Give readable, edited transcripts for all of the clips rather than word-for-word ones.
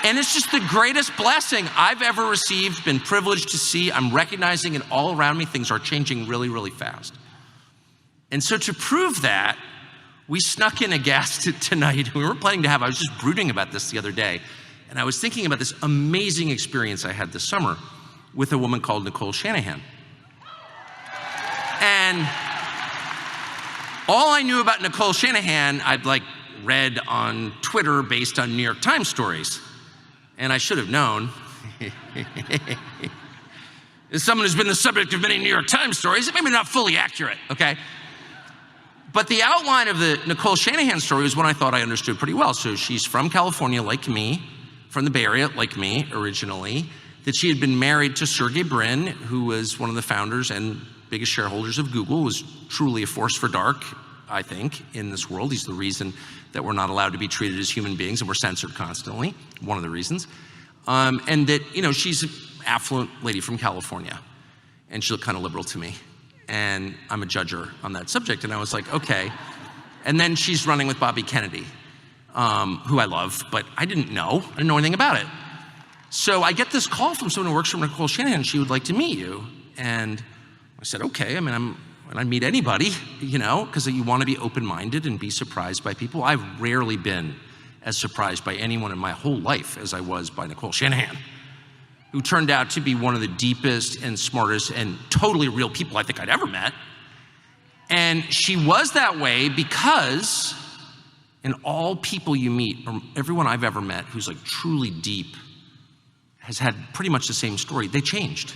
And it's just the greatest blessing I've ever received, been privileged to see. I'm recognizing it all around me. Things are changing really, really fast. And so to prove that, we snuck in a guest tonight. We weren't planning to have, I was just brooding about this the other day. And I was thinking about this amazing experience I had this summer with a woman called Nicole Shanahan. And all I knew about Nicole Shanahan, I'd like read on Twitter based on New York Times stories. And I should have known. As someone who's been the subject of many New York Times stories, it may be not fully accurate, okay? But the outline of the Nicole Shanahan story was one I thought I understood pretty well. So she's from California, like me, from the Bay Area, like me, originally, that she had been married to Sergey Brin, who was one of the founders and biggest shareholders of Google, was truly a force for dark, I think, in this world. He's the reason that we're not allowed to be treated as human beings and we're censored constantly, one of the reasons. And that, you know, she's an affluent lady from California, and she looked kind of liberal to me. And I'm a judger on that subject, and I was like, okay. And then she's running with Bobby Kennedy, who I love, but I didn't know anything about it. So I get this call from someone who works for Nicole Shanahan, she would like to meet you. And I said, okay, I mean, when I meet anybody, you know, because you want to be open-minded and be surprised by people. I've rarely been as surprised by anyone in my whole life as I was by Nicole Shanahan, who turned out to be one of the deepest and smartest and totally real people I think I'd ever met. And she was that way because in all people you meet, or everyone I've ever met who's like truly deep, has had pretty much the same story. They changed.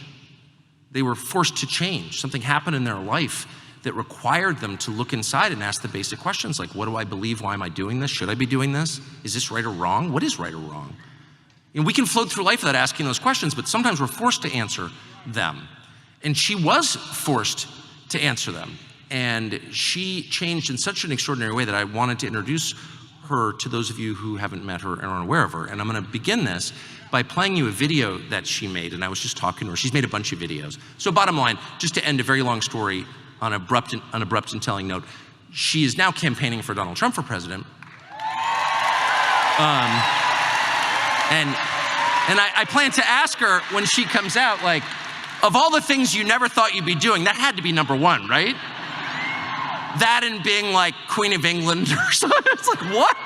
They were forced to change. Something happened in their life that required them to look inside and ask the basic questions like, what do I believe? Why am I doing this? Should I be doing this? Is this right or wrong? What is right or wrong? And we can float through life without asking those questions, but sometimes we're forced to answer them. And she was forced to answer them. And she changed in such an extraordinary way that I wanted to introduce her to those of you who haven't met her and aren't aware of her. And I'm gonna begin this by playing you a video that she made, and I was just talking to her. She's made a bunch of videos. So bottom line, just to end a very long story on an abrupt and telling note, she is now campaigning for Donald Trump for president. And I plan to ask her when she comes out, like, of all the things you never thought you'd be doing, that had to be number one, right? That and being like Queen of England or something. It's like, what?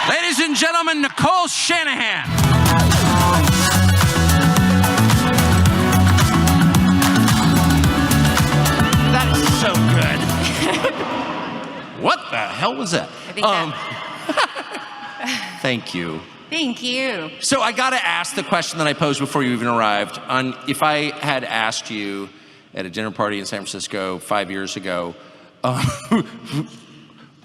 Ladies and gentlemen, Nicole Shanahan. That is so good. What the hell was that? I think Thank you. Thank you. So I got to ask the question that I posed before you even arrived. If I had asked you at a dinner party in San Francisco 5 years ago,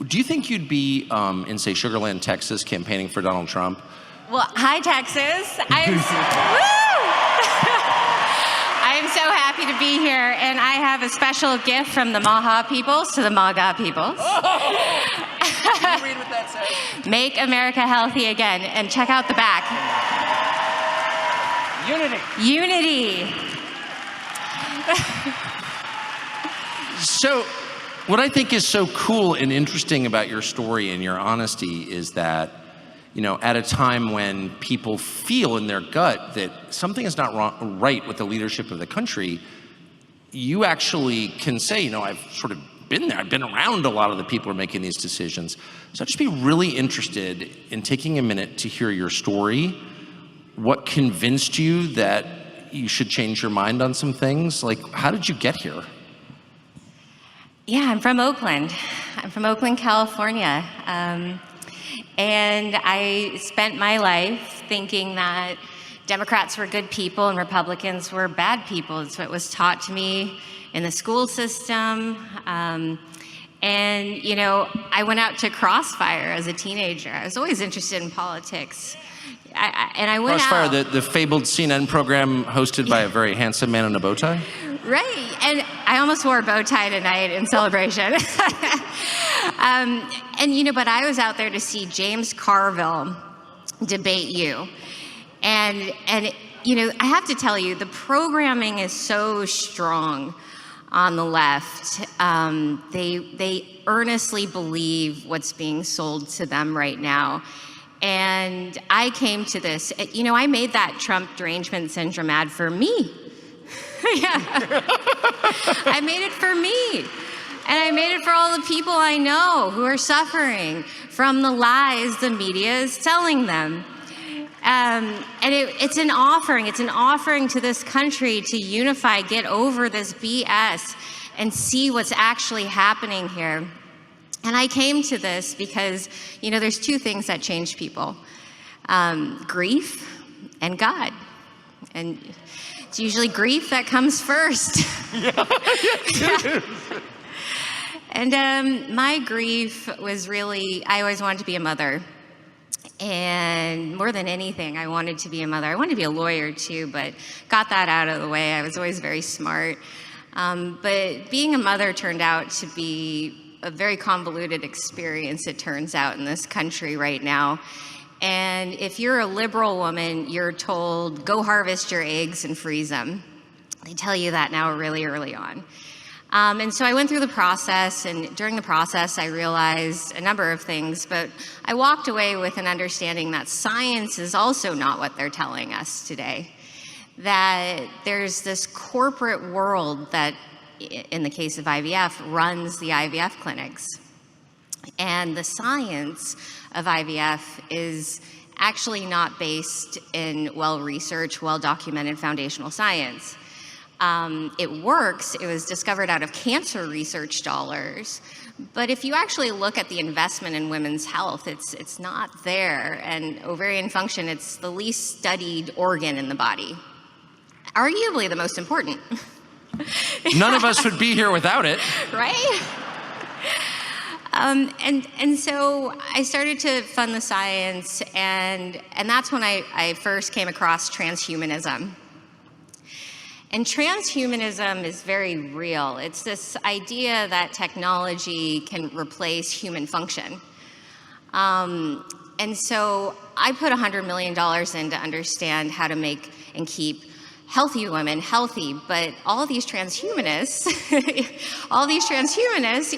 do you think you'd be in, say, Sugarland, Texas, campaigning for Donald Trump? Well, hi, Texas. I am so happy to be here, and I have a special gift from the Maha peoples to the MAGA peoples. Oh. Can you read what that says? Make America healthy again, and check out the back. Unity. Unity. So, what I think is so cool and interesting about your story and your honesty is that, you know, at a time when people feel in their gut that something is not right with the leadership of the country, you actually can say, you know, I've sort of been there. I've been around a lot of the people who are making these decisions. So I'd just be really interested in taking a minute to hear your story. What convinced you that you should change your mind on some things? Like, how did you get here? Yeah, I'm from Oakland. I'm from Oakland, California. And I spent my life thinking that Democrats were good people and Republicans were bad people. It's what was taught to me in the school system. And, you know, I went out to Crossfire as a teenager. I was always interested in politics. I went Crossfire, out. the fabled CNN program hosted by a very handsome man in a bow tie? Right, and I almost wore a bow tie tonight in celebration. And you know, but I was out there to see James Carville debate you. And you know, I have to tell you, the programming is so strong on the left. They earnestly believe what's being sold to them right now. And I came to this, you know, I made that Trump derangement syndrome ad for me. Yeah. I made it for me. And I made it for all the people I know who are suffering from the lies the media is telling them. It's an offering to this country to unify, get over this BS, and see what's actually happening here. And I came to this because, you know, there's two things that change people, grief and God. And it's usually grief that comes first. Yeah. And my grief was really, I always wanted to be a mother. And more than anything, I wanted to be a mother. I wanted to be a lawyer too, but got that out of the way. I was always very smart. But being a mother turned out to be a very convoluted experience, it turns out, in this country right now. And if you're a liberal woman, you're told, go harvest your eggs and freeze them. They tell you that now really early on. And so I went through the process, and during the process, I realized a number of things, but I walked away with an understanding that science is also not what they're telling us today. That there's this corporate world that, in the case of IVF, runs the IVF clinics. And the science of IVF is actually not based in well-researched, well-documented foundational science. It works. It was discovered out of cancer research dollars. But if you actually look at the investment in women's health, it's not there. And ovarian function, it's the least studied organ in the body. Arguably the most important. None of us would be here without it. Right? And so I started to fund the science, and that's when I first came across transhumanism. And transhumanism is very real. It's this idea that technology can replace human function. And so I put $100 million in to understand how to make and keep healthy women healthy, but all these transhumanists,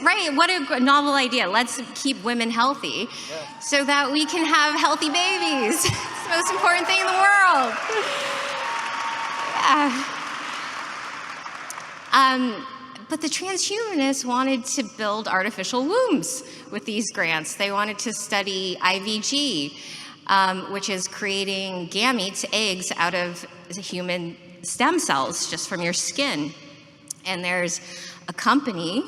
right, what a novel idea. Let's keep women healthy so that we can have healthy babies. It's the most important thing in the world. But the transhumanists wanted to build artificial wombs with these grants. They wanted to study IVG, which is creating gametes, eggs, out of human stem cells just from your skin. And there's a company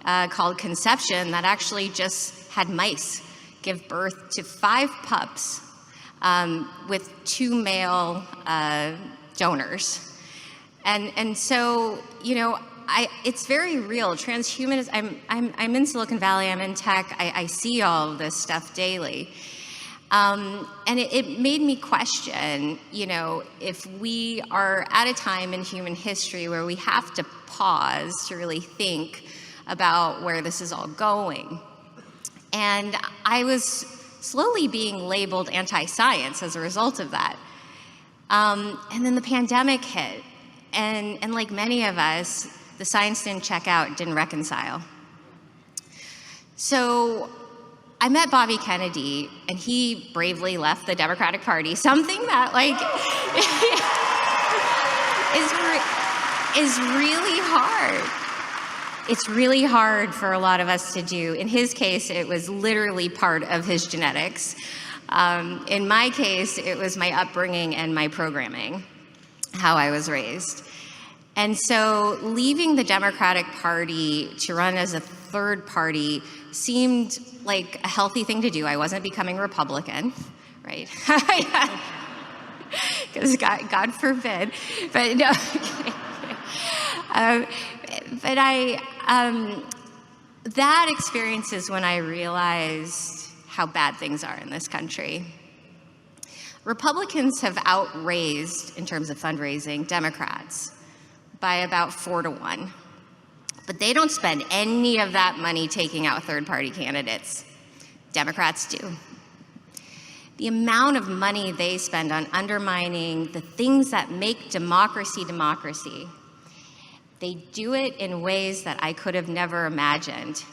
called Conception that actually just had mice give birth to 5 pups with 2 male donors. And so, you know, it's very real. Transhumanism, I'm in Silicon Valley, I'm in tech, I see all of this stuff daily. And it made me question, you know, if we are at a time in human history where we have to pause to really think about where this is all going. And I was slowly being labeled anti-science as a result of that. And then the pandemic hit. And like many of us, the science didn't check out, didn't reconcile. So I met Bobby Kennedy, and he bravely left the Democratic Party, something that is really hard. It's really hard for a lot of us to do. In his case, it was literally part of his genetics. In my case, it was my upbringing and my programming, how I was raised. And so leaving the Democratic Party to run as a third party seemed like a healthy thing to do. I wasn't becoming Republican, right? Because God forbid. But no. But that experience is when I realized how bad things are in this country. Republicans have outraised, in terms of fundraising, Democrats by about 4 to 1. But they don't spend any of that money taking out third-party candidates. Democrats do. The amount of money they spend on undermining the things that make democracy democracy, they do it in ways that I could have never imagined.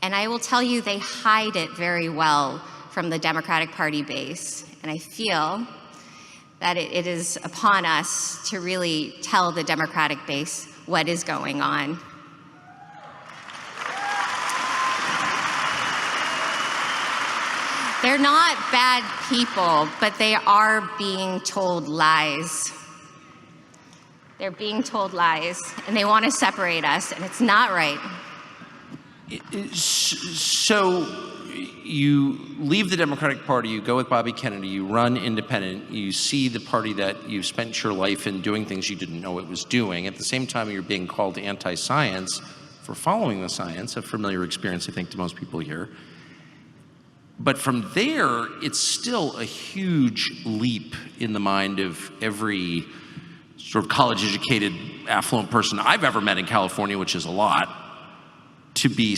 And I will tell you, they hide it very well from the Democratic Party base, and I feel that it is upon us to really tell the Democratic base what is going on. They're not bad people, but they are being told lies. They're being told lies, and they want to separate us, and it's not right. So you leave the Democratic Party, you go with Bobby Kennedy, you run independent, you see the party that you've spent your life in doing things you didn't know it was doing. At the same time, you're being called anti-science for following the science, a familiar experience, I think, to most people here. But from there, it's still a huge leap in the mind of every sort of college-educated, affluent person I've ever met in California, which is a lot, to be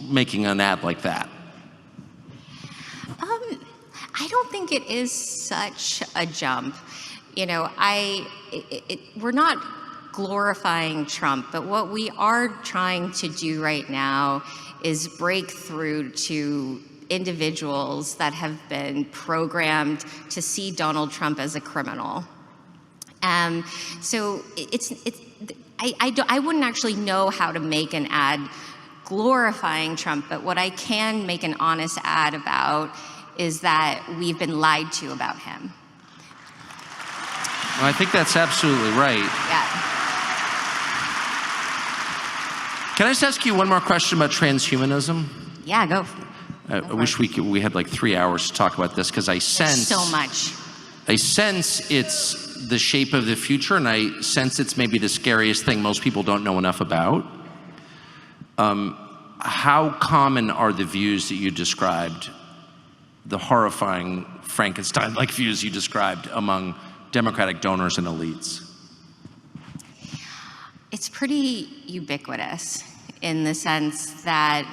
making an ad like that. I don't think it is such a jump. You know, we're not glorifying Trump, but what we are trying to do right now is break through to individuals that have been programmed to see Donald Trump as a criminal. So I wouldn't actually know how to make an ad glorifying Trump, but what I can make an honest ad about is that we've been lied to about him. Well, I think that's absolutely right. Yeah. Can I just ask you one more question about transhumanism? Yeah, go. I wish we had like 3 hours to talk about this, because I sense There's so much. I sense it's the shape of the future, and I sense it's maybe the scariest thing most people don't know enough about. How common are the views that you described, the horrifying Frankenstein-like views you described among Democratic donors and elites? It's pretty ubiquitous in the sense that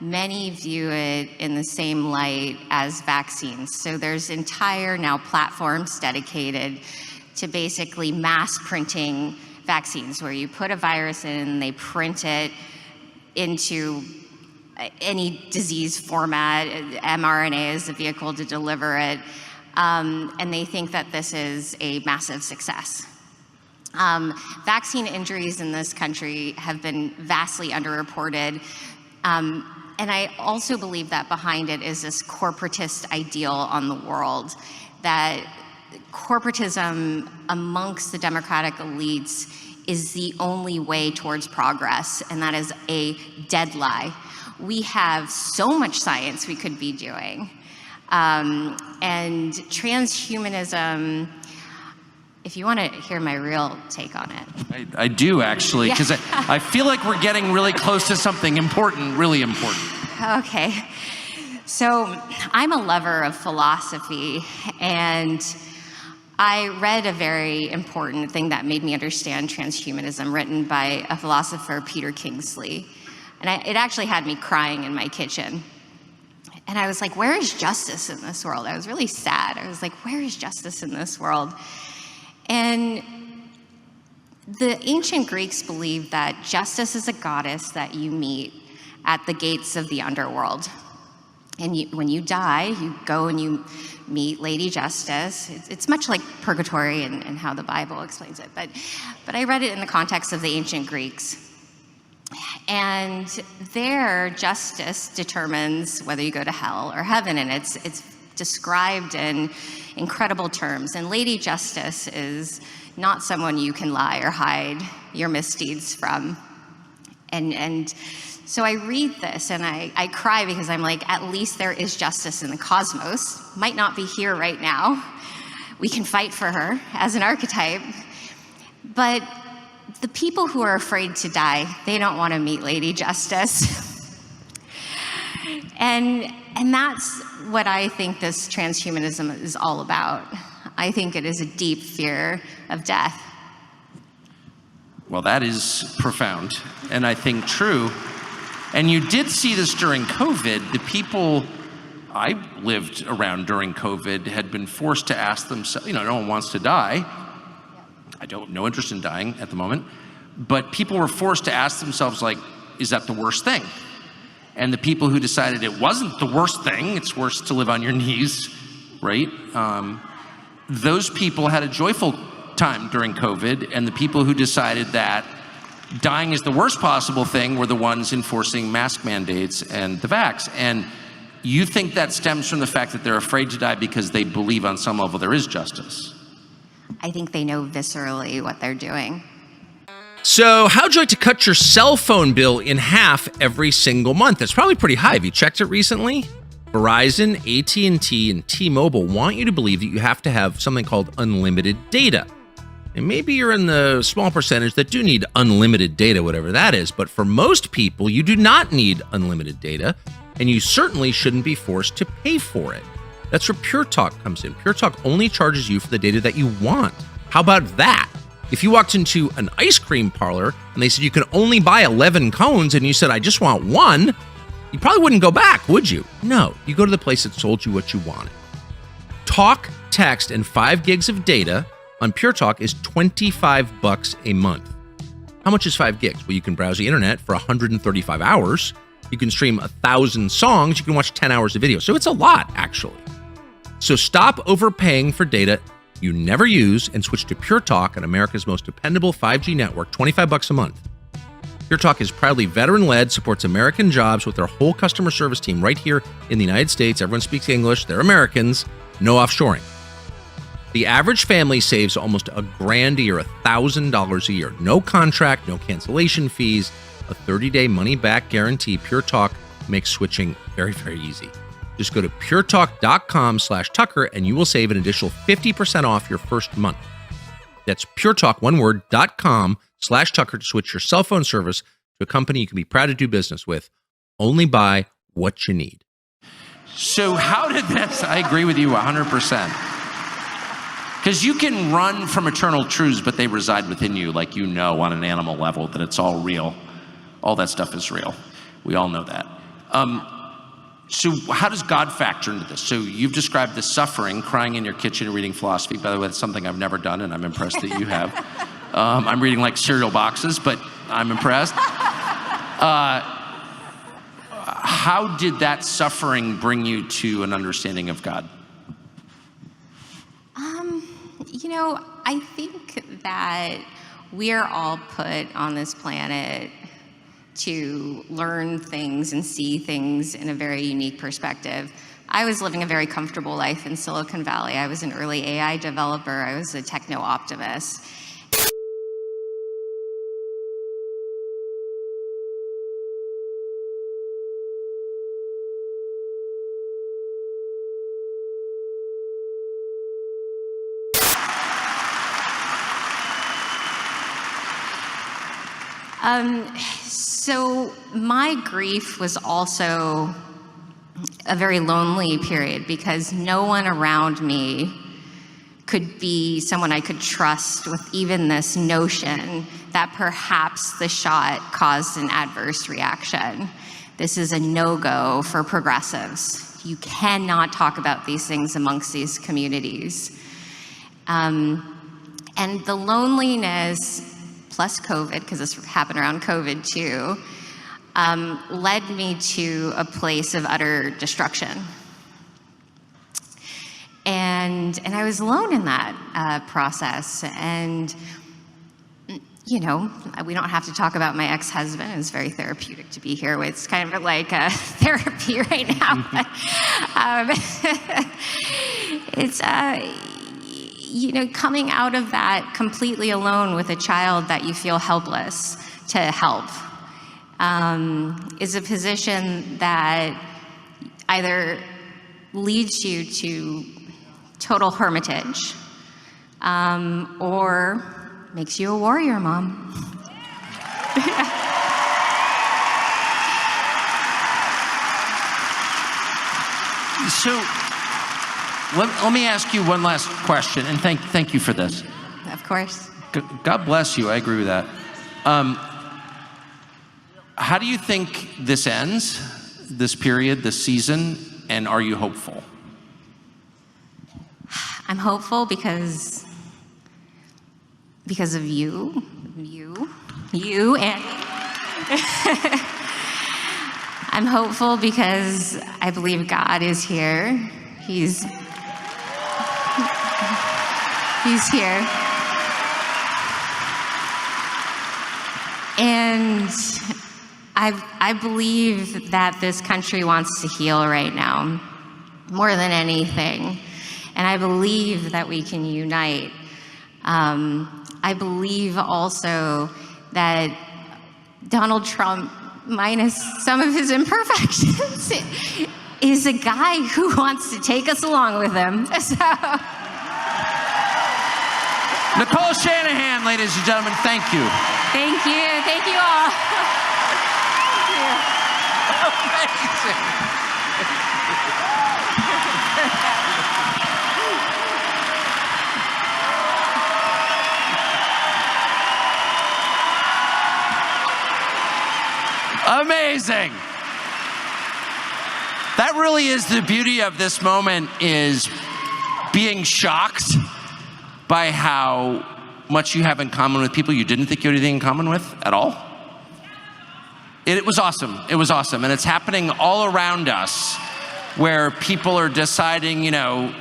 many view it in the same light as vaccines. So there's entire now platforms dedicated to basically mass printing vaccines, where you put a virus in, they print it into any disease format, mRNA is the vehicle to deliver it, and they think that this is a massive success. Vaccine injuries in this country have been vastly underreported. And I also believe that behind it is this corporatist ideal on the world, that corporatism amongst the Democratic elites is the only way towards progress, and that is a dead lie. We have so much science we could be doing. And transhumanism, if you want to hear my real take on it. I do, actually, because I feel like we're getting really close to something important, really important. Okay. So I'm a lover of philosophy, and I read a very important thing that made me understand transhumanism, written by a philosopher, Peter Kingsley. And it actually had me crying in my kitchen. And I was like, where is justice in this world? I was really sad. I was like, where is justice in this world? And the ancient Greeks believed that justice is a goddess that you meet at the gates of the underworld. And when you die, you go and you meet Lady Justice. It's much like purgatory and how the Bible explains it. But I read it in the context of the ancient Greeks. And their justice determines whether you go to hell or heaven, and it's described in incredible terms. And Lady Justice is not someone you can lie or hide your misdeeds from. And so I read this and I cry, because I'm like, at least there is justice in the cosmos. Might not be here right now. We can fight for her as an archetype. But the people who are afraid to die, they don't want to meet Lady Justice. And that's what I think this transhumanism is all about. I think it is a deep fear of death. Well, that is profound, and I think true. And you did see this during COVID. The people I lived around during COVID had been forced to ask themselves, no one wants to die. I don't, no interest in dying at the moment. But people were forced to ask themselves, like, is that the worst thing? and the people who decided it wasn't the worst thing, it's worse to live on your knees, right? Those people had a joyful time during COVID, and the people who decided that dying is the worst possible thing were the ones enforcing mask mandates and the vax. And you think that stems from the fact that they're afraid to die because they believe on some level there is justice? I think they know viscerally what they're doing. So how'd you like to cut your cell phone bill in half every single month? That's probably pretty high. Have you checked it recently? Verizon, AT&T, and T-Mobile want you to believe that you have to have something called unlimited data. And maybe you're in the small percentage that do need unlimited data, whatever that is. But for most people, you do not need unlimited data, and you certainly shouldn't be forced to pay for it. That's where Pure Talk comes in. Pure Talk only charges you for the data that you want. How about that? If you walked into an ice cream parlor and they said you can only buy 11 cones and you said, I just want one, you probably wouldn't go back, would you? No, you go to the place that sold you what you wanted. Talk, text, and 5 gigs of data on Pure Talk is $25 a month. How much is 5 gigs? Well, you can browse the internet for 135 hours. You can stream 1,000 songs. You can watch 10 hours of video. So it's a lot, actually. So stop overpaying for data you never use and switch to Pure Talk on America's most dependable 5G network, $25 a month. Pure Talk is proudly veteran-led, supports American jobs with their whole customer service team right here in the United States. Everyone speaks English. They're Americans. No offshoring. The average family saves almost $1,000 a year, $1,000 a year. No contract, no cancellation fees, a 30-day money-back guarantee. Pure Talk makes switching very, very easy. Just go to puretalk.com/Tucker and you will save an additional 50% off your first month. That's puretalk, one word, .com/Tucker to switch your cell phone service to a company you can be proud to do business with. Only buy what you need. So how did this, I agree with you 100%. Because you can run from eternal truths, but they reside within you, like you know on an animal level that it's all real. All that stuff is real. We all know that. So how does God factor into this? So you've described the suffering, crying in your kitchen, reading philosophy. By the way, that's something I've never done, and I'm impressed that you have. I'm reading like cereal boxes, but I'm impressed. How did that suffering bring you to an understanding of God? You know, I think that we're all put on this planet to learn things and see things in a very unique perspective. I was living a very comfortable life in Silicon Valley. I was an early AI developer. I was a techno-optimist. So my grief was also a very lonely period because no one around me could be someone I could trust with even this notion that perhaps the shot caused an adverse reaction. This is a no-go for progressives. You cannot talk about these things amongst these communities. And the loneliness plus COVID, because this happened around COVID too, led me to a place of utter destruction. And I was alone in that process. And, you know, we don't have to talk about my ex-husband. It's very therapeutic to be here with. It's kind of like therapy right now. It's, you know, coming out of that completely alone with a child that you feel helpless to help is a position that either leads you to total hermitage or makes you a warrior mom. So let me ask you one last question, and thank you for this. Of course. God bless you. I agree with that. How do you think this ends, this period, this season, and are you hopeful? I'm hopeful because of you, and I'm hopeful because I believe God is here. He's here. And I believe that this country wants to heal right now, more than anything. And I believe that we can unite. I believe also that Donald Trump, minus some of his imperfections, is a guy who wants to take us along with him. So. Nicole Shanahan, ladies and gentlemen, thank you. Thank you. Thank you all. Amazing. That really is the beauty of this moment, is being shocked by how much you have in common with people you didn't think you had anything in common with at all. It was awesome. It was awesome. And it's happening all around us, where people are deciding, you know,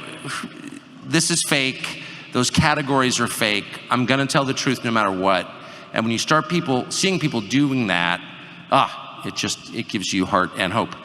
this is fake. Those categories are fake. I'm going to tell the truth no matter what. And when you start seeing people doing that, it gives you heart and hope.